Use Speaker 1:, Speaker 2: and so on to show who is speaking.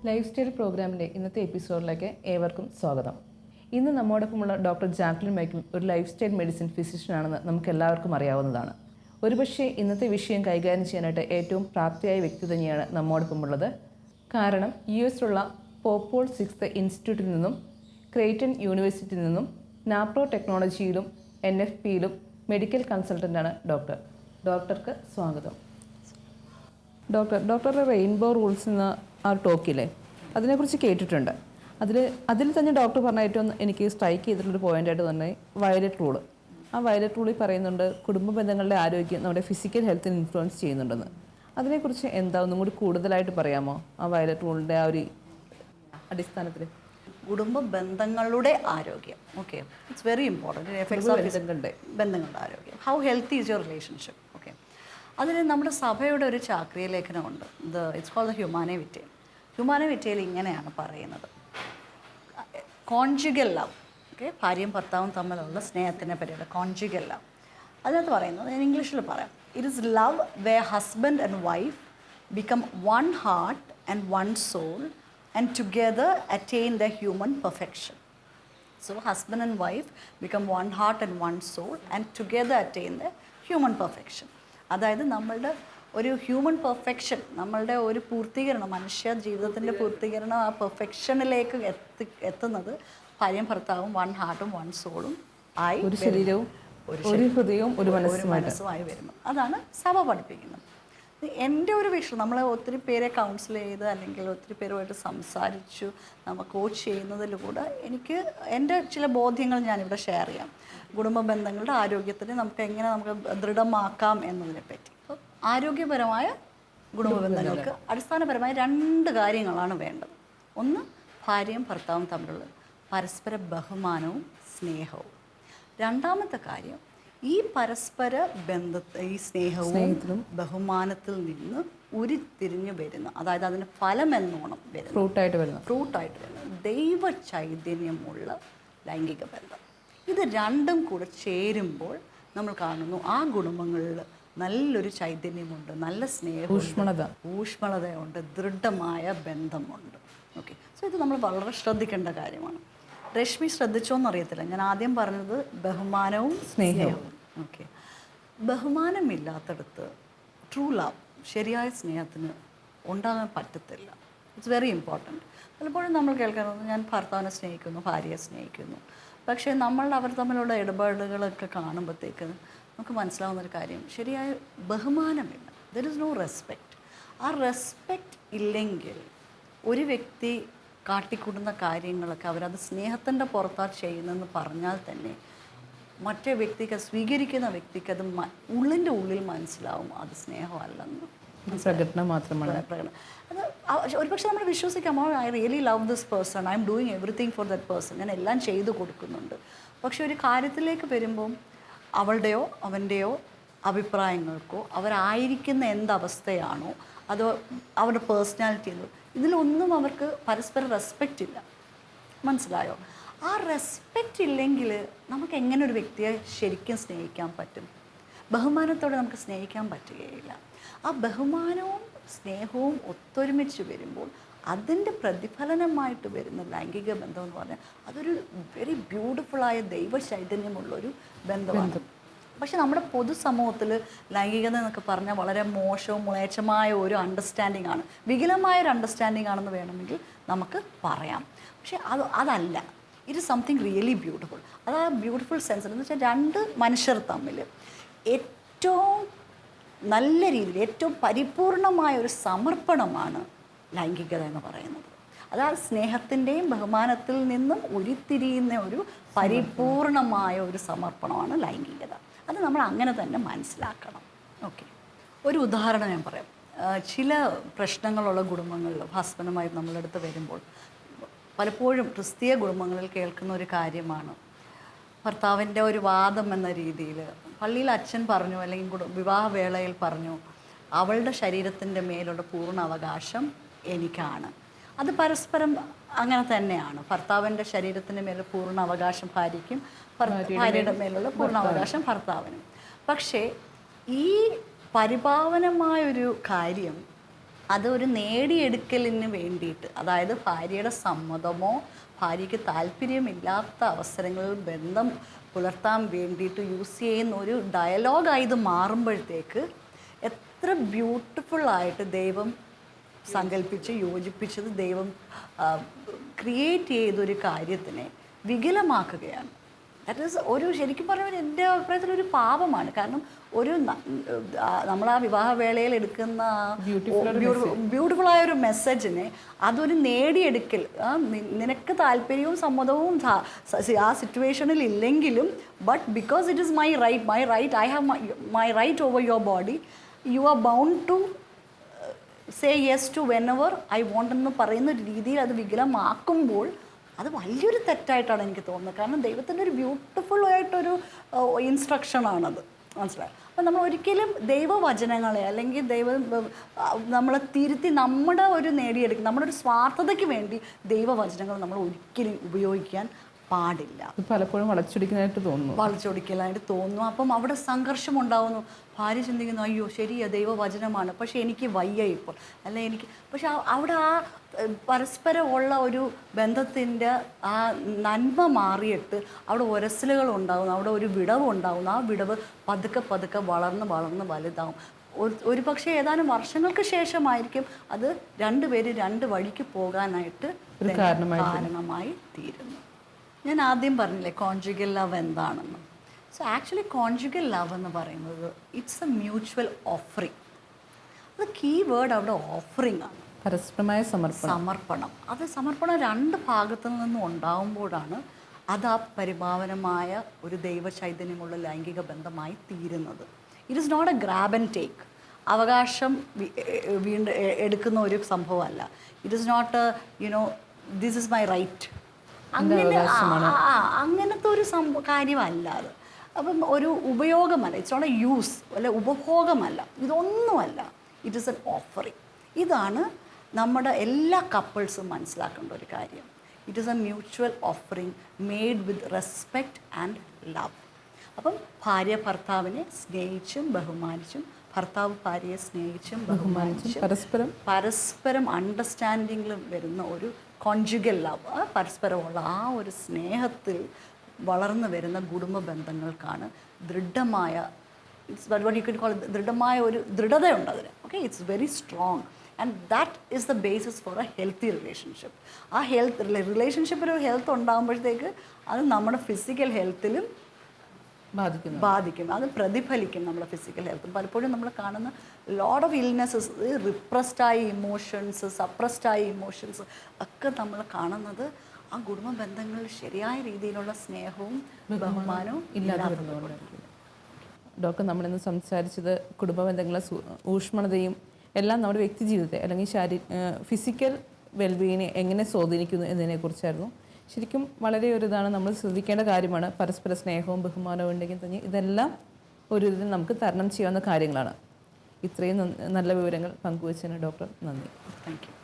Speaker 1: Life style പ്രോഗ്രാമിൻ്റെ ഇന്നത്തെ എപ്പിസോഡിലേക്ക് ഏവർക്കും സ്വാഗതം. ഇന്ന് നമ്മോടൊപ്പമുള്ള ഡോക്ടർ ജാക്ലിൻ മൈക്കിൾ ഒരു ലൈഫ് സ്റ്റൈൽ മെഡിസിൻ ഫിസിഷ്യനാണെന്ന് നമുക്ക് എല്ലാവർക്കും അറിയാവുന്നതാണ്. ഒരുപക്ഷെ ഇന്നത്തെ വിഷയം കൈകാര്യം ചെയ്യാനായിട്ട് ഏറ്റവും പ്രാപ്തിയായ വ്യക്തി തന്നെയാണ് നമ്മോടൊപ്പമുള്ളത്. കാരണം US-ലുള്ള പോപ്പോൾ 6th ഇൻസ്റ്റിറ്റ്യൂട്ടിൽ നിന്നും ക്രേറ്റൺ യൂണിവേഴ്സിറ്റിയിൽ നിന്നും നാപ്രോ ടെക്നോളജിയിലും NFPയിലും മെഡിക്കൽ കൺസൾട്ടൻ്റാണ് ഡോക്ടർ. ഡോക്ടർക്ക് സ്വാഗതം. ഡോക്ടറുടെ റെയിൻബോ റൂൾസ് എന്ന ആ ടോക്കില്ലേ, അതിനെക്കുറിച്ച് കേട്ടിട്ടുണ്ട്. അതിൽ തന്നെ ഡോക്ടർ പറഞ്ഞ ഏറ്റവും എനിക്ക് സ്ട്രൈക്ക് ചെയ്തിട്ടുള്ളൊരു പോയിൻ്റായിട്ട് തന്നെ വയലറ്റ് റൂള്. ആ വയലറ്റ് റൂളിൽ പറയുന്നുണ്ട് കുടുംബ ബന്ധങ്ങളുടെ ആരോഗ്യം നമ്മുടെ ഫിസിക്കൽ ഹെൽത്തിന് ഇൻഫ്ലുവൻസ് ചെയ്യുന്നുണ്ടെന്ന്. അതിനെക്കുറിച്ച് എന്താ ഒന്നും കൂടി കൂടുതലായിട്ട് പറയാമോ? ആ വയലറ്റ് റൂളിൻ്റെ ആ ഒരു അടിസ്ഥാനത്തിൽ
Speaker 2: കുടുംബ ബന്ധങ്ങളുടെ ആരോഗ്യം. Okay, it's very important. ബന്ധങ്ങളുടെ ആരോഗ്യം, how healthy is your relationship. Okay, അതിന് നമ്മുടെ സഭയുടെ ഒരു ചാക്രിക ലേഖനമുണ്ട്. It's called the Humanae Vitae. Humanae വിറ്റയിൽ ഇങ്ങനെയാണ് പറയുന്നത്: കോൺജുഗൽ ലവ്. ഓക്കെ, ഭാര്യയും ഭർത്താവും തമ്മിലുള്ള സ്നേഹത്തിനെ പറ്റിയുള്ള കോൺജുഗൽ ലവ്. അതിനകത്ത് പറയുന്നത് ഞാൻ ഇംഗ്ലീഷിൽ പറയാം. It is love way husband and wife become one heart and one soul and together attain the human perfection. So husband and wife become one heart and one soul and together attain the human perfection. അതായത് നമ്മളുടെ ഒരു human perfection, നമ്മളുടെ ഒരു പൂർത്തീകരണം, മനുഷ്യ ജീവിതത്തിൻ്റെ പൂർത്തീകരണം, ആ പെർഫെക്ഷനിലേക്ക് എത്തുന്നത് ഭാര്യയും ഭർത്താവും വൺ ഹാർട്ടും വൺ സോളും ആയി,
Speaker 1: ഒരു ശരീരവും ഒരു ഹൃദയവും ഒരു
Speaker 2: മനസ്സുമായി വരുന്നു. അതാണ് സഭ പഠിപ്പിക്കുന്നത്. എൻ്റെ ഒരു വിഷയം, നമ്മളെ ഒത്തിരി പേരെ കൗൺസിൽ ചെയ്ത് അല്ലെങ്കിൽ ഒത്തിരി പേരുമായിട്ട് സംസാരിച്ചു നമ്മൾ കോച്ച് ചെയ്യുന്നതിലൂടെ എനിക്ക് എൻ്റെ ചില ബോധ്യങ്ങൾ ഞാനിവിടെ ഷെയർ ചെയ്യാം. കുടുംബ ബന്ധങ്ങളുടെ ആരോഗ്യത്തിന് നമുക്ക് എങ്ങനെ നമുക്ക് ദൃഢമാക്കാം എന്നതിനെപ്പറ്റി. അപ്പോൾ ആരോഗ്യപരമായ കുടുംബ ബന്ധങ്ങൾക്ക് അടിസ്ഥാനപരമായ 2 കാര്യങ്ങളാണ് വേണ്ടത്. ഒന്ന്, ഭാര്യയും ഭർത്താവും തമ്മിലുള്ള പരസ്പര ബഹുമാനവും സ്നേഹവും. രണ്ടാമത്തെ കാര്യം, ഈ പരസ്പര ബന്ധത്തെ, ഈ സ്നേഹവും ബഹുമാനത്തിൽ നിന്ന് ഉരുത്തിരിഞ്ഞു വരുന്ന, അതായത് അതിന് ഫലം എന്നോണം വരുന്ന ഫ്രൂട്ടായിട്ട് വരുന്ന ദൈവ ചൈതന്യമുള്ള ലൈംഗിക ബന്ധം. ഇത് രണ്ടും കൂടെ ചേരുമ്പോൾ നമ്മൾ കാണുന്നു ആ കുടുംബങ്ങളിൽ നല്ലൊരു ചൈതന്യമുണ്ട്, നല്ല ഊഷ്മളതയുണ്ട്, ദൃഢമായ ബന്ധമുണ്ട്. ഓക്കെ, സോ ഇത് നമ്മൾ വളരെ ശ്രദ്ധിക്കേണ്ട കാര്യമാണ്. രശ്മി ശ്രദ്ധിച്ചോന്നറിയത്തില്ല, ഞാൻ ആദ്യം പറഞ്ഞത് ബഹുമാനവും സ്നേഹവും. ഓക്കെ, ബഹുമാനമില്ലാത്തടത്ത് ട്രൂ ലവ്, ശരിയായ സ്നേഹത്തിന് ഉണ്ടാകാൻ പറ്റത്തില്ല. It's very important. പലപ്പോഴും നമ്മൾ കേൾക്കുന്നത് ഞാൻ ഭർത്താവിനെ സ്നേഹിക്കുന്നു, ഭാര്യയെ സ്നേഹിക്കുന്നു, പക്ഷേ അവർ തമ്മിലുള്ള ഇടപാടുകളൊക്കെ കാണുമ്പോഴത്തേക്ക് നമുക്ക് മനസ്സിലാവുന്നൊരു കാര്യം, ശരിയായ ബഹുമാനമില്ല. There is no respect. ആ റെസ്പെക്റ്റ് ഇല്ലെങ്കിൽ ഒരു വ്യക്തി കാട്ടിക്കൂട്ടുന്ന കാര്യങ്ങളൊക്കെ അവരത് സ്നേഹത്തിൻ്റെ പുറത്താണ് ചെയ്യുന്നതെന്ന് പറഞ്ഞാൽ തന്നെ മറ്റേ വ്യക്തിക്ക്, സ്വീകരിക്കുന്ന വ്യക്തിക്ക് അത് ഉള്ളിൻ്റെ ഉള്ളിൽ മനസ്സിലാവും അത് സ്നേഹമല്ലെന്ന്.
Speaker 1: പ്രകടനം മാത്രമാണ്.
Speaker 2: അത് ഒരുപക്ഷെ നമ്മൾ വിശ്വസിക്കാമോ, I really love this person, I am doing everything for that person, ഞാൻ എല്ലാം ചെയ്തു കൊടുക്കുന്നുണ്ട്. പക്ഷെ ഒരു കാര്യത്തിലേക്ക് വരുമ്പം അവളുടെയോ അവൻ്റെയോ അഭിപ്രായങ്ങൾക്കോ അവരായിരിക്കുന്ന എന്തവസ്ഥയാണോ അതോ അവരുടെ പേഴ്സണാലിറ്റി എന്നോ ഇതിലൊന്നും അവർക്ക് പരസ്പര റെസ്പെക്റ്റ് ഇല്ല. മനസ്സിലായോ? ആ റെസ്പെക്റ്റ് ഇല്ലെങ്കിൽ നമുക്ക് എങ്ങനെ ഒരു വ്യക്തിയെ ശരിക്കും സ്നേഹിക്കാൻ പറ്റും? ബഹുമാനത്തോടെ നമുക്ക് സ്നേഹിക്കാൻ പറ്റുകയില്ല. ആ ബഹുമാനവും സ്നേഹവും ഒത്തൊരുമിച്ച് വരുമ്പോൾ അതിൻ്റെ പ്രതിഫലനമായിട്ട് വരുന്ന ലൈംഗിക ബന്ധം എന്ന് പറഞ്ഞാൽ അതൊരു വെരി ബ്യൂട്ടിഫുള്ളായ ദൈവ ചൈതന്യമുള്ളൊരു ബന്ധമാണ്. പക്ഷെ നമ്മുടെ പൊതുസമൂഹത്തിൽ ലൈംഗികത എന്നൊക്കെ പറഞ്ഞാൽ വളരെ മോശവും മ്ലേച്ഛമായ ഒരു അണ്ടർസ്റ്റാൻഡിംഗ് ആണ്, വികലമായൊരു അണ്ടർസ്റ്റാൻഡിംഗ് ആണെന്ന് വേണമെങ്കിൽ നമുക്ക് പറയാം. പക്ഷേ അതല്ല, it is something really beautiful. അത് ആ ബ്യൂട്ടിഫുൾ സെൻസിൽ എന്ന് വെച്ചാൽ 2 മനുഷ്യർ തമ്മിൽ ഏറ്റവും നല്ല രീതിയിൽ ഏറ്റവും പരിപൂർണമായ ഒരു സമർപ്പണമാണ് ലൈംഗികത എന്ന് പറയുന്നത്. അതായത് സ്നേഹത്തിൻ്റെയും ബഹുമാനത്തിൽ നിന്നും ഉരുത്തിരിയുന്ന ഒരു പരിപൂർണമായ ഒരു സമർപ്പണമാണ് ലൈംഗികത. അത് നമ്മൾ അങ്ങനെ തന്നെ മനസ്സിലാക്കണം. ഓക്കെ, ഒരു ഉദാഹരണം ഞാൻ പറയാം. ചില പ്രശ്നങ്ങളുള്ള കുടുംബങ്ങളിൽ ഹസ്ബൻഡുമായി നമ്മളെടുത്ത് വരുമ്പോൾ പലപ്പോഴും ക്രിസ്തീയ കുടുംബങ്ങളിൽ കേൾക്കുന്ന ഒരു കാര്യമാണ്, ഭർത്താവിൻ്റെ ഒരു വാദം എന്ന രീതിയിൽ പള്ളിയിൽ അച്ഛൻ പറഞ്ഞു അല്ലെങ്കിൽ വിവാഹവേളയിൽ പറഞ്ഞു, അവളുടെ ശരീരത്തിൻ്റെ മേലുള്ള പൂർണ്ണ അവകാശം എനിക്കാണ്. അത് പരസ്പരം അങ്ങനെ തന്നെയാണ്. ഭർത്താവിൻ്റെ ശരീരത്തിൻ്റെ മേലുള്ള പൂർണ്ണ അവകാശം ഭാര്യയ്ക്കും, ഭാര്യയുടെ മേലുള്ള പൂർണ്ണ അവകാശം ഭർത്താവിനും. പക്ഷേ ഈ പരിപാവനമായൊരു കാര്യം അതൊരു നേടിയെടുക്കലിന് വേണ്ടിയിട്ട്, അതായത് ഭാര്യയുടെ സമ്മതമോ ഭാര്യയ്ക്ക് താല്പര്യമില്ലാത്ത അവസരങ്ങളിൽ ബന്ധം പുലർത്താൻ വേണ്ടിയിട്ട് യൂസ് ചെയ്യുന്ന ഒരു ഡയലോഗായി ഇത് മാറുമ്പോഴത്തേക്ക് എത്ര ബ്യൂട്ടിഫുള്ളായിട്ട് ദൈവം സങ്കല്പിച്ച് യോജിപ്പിച്ചത്, ദൈവം ക്രിയേറ്റ് ചെയ്തൊരു കാര്യത്തിനെ വികലമാക്കുകയാണ്. ദാറ്റ് ഈസ് ഒരു ശരിക്കും പറഞ്ഞാൽ എൻ്റെ അഭിപ്രായത്തിൽ ഒരു പാപമാണ്. കാരണം ഒരു നമ്മൾ ആ വിവാഹവേളയിൽ എടുക്കുന്ന ബ്യൂട്ടിഫുള്ളായ ഒരു മെസ്സേജിനെ അതൊരു നേടിയെടുക്കൽ, നിനക്ക് താല്പര്യവും സമ്മതവും ആ സിറ്റുവേഷനിൽ ഇല്ലെങ്കിലും, but because it is my right, I have my right over your body, you are bound to say yes to whenever I want എന്ന് പറയുന്ന ഒരു രീതിയിൽ അത് വികലമാക്കുമ്പോൾ അത് വലിയൊരു തെറ്റായിട്ടാണ് എനിക്ക് തോന്നുന്നത്. കാരണം ദൈവത്തിൻ്റെ ഒരു ബ്യൂട്ടിഫുൾ ആയിട്ടൊരു ഇൻസ്ട്രക്ഷനാണത്, മനസ്സിലായി. അപ്പം നമ്മൾ ഒരിക്കലും ദൈവവചനങ്ങളെ അല്ലെങ്കിൽ നമ്മളെ തിരുത്തി നമ്മുടെ ഒരു നേടിയെടുക്കും, നമ്മുടെ ഒരു സ്വാർത്ഥതയ്ക്ക് വേണ്ടി ദൈവവചനങ്ങൾ നമ്മൾ ഒരിക്കലും ഉപയോഗിക്കാൻ പാടില്ല.
Speaker 1: പലപ്പോഴും വളച്ചൊടിക്കലായിട്ട്
Speaker 2: തോന്നുന്നു. അപ്പം അവിടെ സംഘർഷം ഉണ്ടാവുന്നു. ഭാര്യ ചിന്തിക്കുന്നു, അയ്യോ ശരിയാ ദൈവവചനമാണ്, പക്ഷേ എനിക്ക് വയ്യ ഇപ്പോൾ, അല്ല എനിക്ക്. പക്ഷെ അവിടെ ആ പരസ്പരമുള്ള ഒരു ബന്ധത്തിൻ്റെ ആ നന്മ മാറിയിട്ട് അവിടെ ഉരസലുകൾ ഉണ്ടാകുന്നു, അവിടെ ഒരു വിടവ് ഉണ്ടാകുന്നു. ആ വിടവ് പതുക്കെ പതുക്കെ വളർന്ന് വലുതാവും. ഒരു പക്ഷേ ഏതാനും വർഷങ്ങൾക്ക് ശേഷമായിരിക്കും അത് രണ്ടുപേര് രണ്ട് വഴിക്ക് പോകാനായിട്ട് കാരണമായി തീരുന്നു. ഞാൻ ആദ്യം പറഞ്ഞില്ലേ കോൺജുഗൽ ലവ് എന്താണെന്ന്. സോ ആക്ച്വലി കോൺജുഗൽ ലവ് എന്ന് പറയുന്നത് ഇറ്റ്സ് എ മ്യൂച്വൽ ഓഫറിങ്. അത് കീ വേർഡ് അവിടെ ഓഫറിങ് ആണ്,
Speaker 1: പരസ്പരമായ
Speaker 2: സമർപ്പണം. അത് സമർപ്പണം രണ്ട് ഭാഗത്തു നിന്നും ഉണ്ടാകുമ്പോഴാണ് അത് ആ പരിഭാവനമായ ഒരു ദൈവചൈതന്യമുള്ള ലൈംഗിക ബന്ധമായി തീരുന്നത്. It is not a grab and take, അവകാശം വീണ്ടും എടുക്കുന്ന ഒരു സംഭവമല്ല. It is not this is my right, അങ്ങനത്തെ ഒരു കാര്യമല്ല അത്. അപ്പം ഒരു ഉപയോഗമല്ല, ഇറ്റ്സ് നോട്ട് എ യൂസ്, അല്ല ഉപഭോഗമല്ല, ഇതൊന്നുമല്ല. It is an offering. ഇതാണ് നമ്മുടെ എല്ലാ കപ്പിൾസും മനസ്സിലാക്കേണ്ട ഒരു കാര്യം. It is a mutual offering made with respect and love. അപ്പം ഭാര്യ ഭർത്താവിനെ സ്നേഹിച്ചും ബഹുമാനിച്ചും, ഭർത്താവ് ഭാര്യയെ സ്നേഹിച്ചും ബഹുമാനിച്ചും പരസ്പരം അണ്ടർസ്റ്റാൻഡിങ്ങിലും വരുന്ന ഒരു കോൺജുഗൽ ലവ്, പരസ്പരമുള്ള ആ ഒരു സ്നേഹത്തിൽ വളർന്നു വരുന്ന കുടുംബ ബന്ധങ്ങൾക്കാണ് ദൃഢമായ, ദൃഢമായ ഒരു ദൃഢതയുണ്ട് അതിന്. Okay, it's very strong and that is the basis for A healthy relationship. ആ റിലേഷൻഷിപ്പിൽ ഒരു ഹെൽത്ത് ഉണ്ടാകുമ്പോഴത്തേക്ക് അത് നമ്മുടെ ഫിസിക്കൽ ഹെൽത്തിലും ബാധിക്കും, അത് പ്രതിഫലിക്കും നമ്മുടെ ഫിസിക്കൽ ഹെൽത്ത്. പലപ്പോഴും നമ്മൾ കാണുന്ന ലോട്ട് ഓഫ് ഇൽനെസ്സസ്, റിപ്രസ്ഡായ ഇമോഷൻസ്, സപ്രസ്ഡായ ഇമോഷൻസ് ഒക്കെ നമ്മൾ കാണുന്നത് ആ കുടുംബ ബന്ധങ്ങളിൽ ശരിയായ രീതിയിലുള്ള സ്നേഹവും ബഹുമാനവും ഇല്ലാത്തതുകൊണ്ടാണ്.
Speaker 1: ഡോക്ടർ നമ്മളിന്ന് സംസാരിച്ചത് കുടുംബ ബന്ധങ്ങളെ ഊഷ്മളതയും എല്ലാം നമ്മുടെ വ്യക്തി ജീവിതത്തെ അല്ലെങ്കിൽ ഫിസിക്കൽ വെൽബീയിനെ എങ്ങനെ സ്വാധീനിക്കുന്നു എന്നതിനെക്കുറിച്ചായിരുന്നു. ശരിക്കും വളരെ ഒരു ഇതാണ്, നമ്മൾ ശ്രദ്ധിക്കേണ്ട കാര്യമാണ്. പരസ്പര സ്നേഹവും ബഹുമാനവും ഉണ്ടെങ്കിൽ തന്നെ ഇതെല്ലാം ഒരു ഇതിൽ നമുക്ക് തരണം ചെയ്യാവുന്ന കാര്യങ്ങളാണ്. ഇത്രയും നല്ല വിവരങ്ങൾ പങ്കുവച്ചതിന് ഡോക്ടർ നന്ദി.
Speaker 2: Thank you.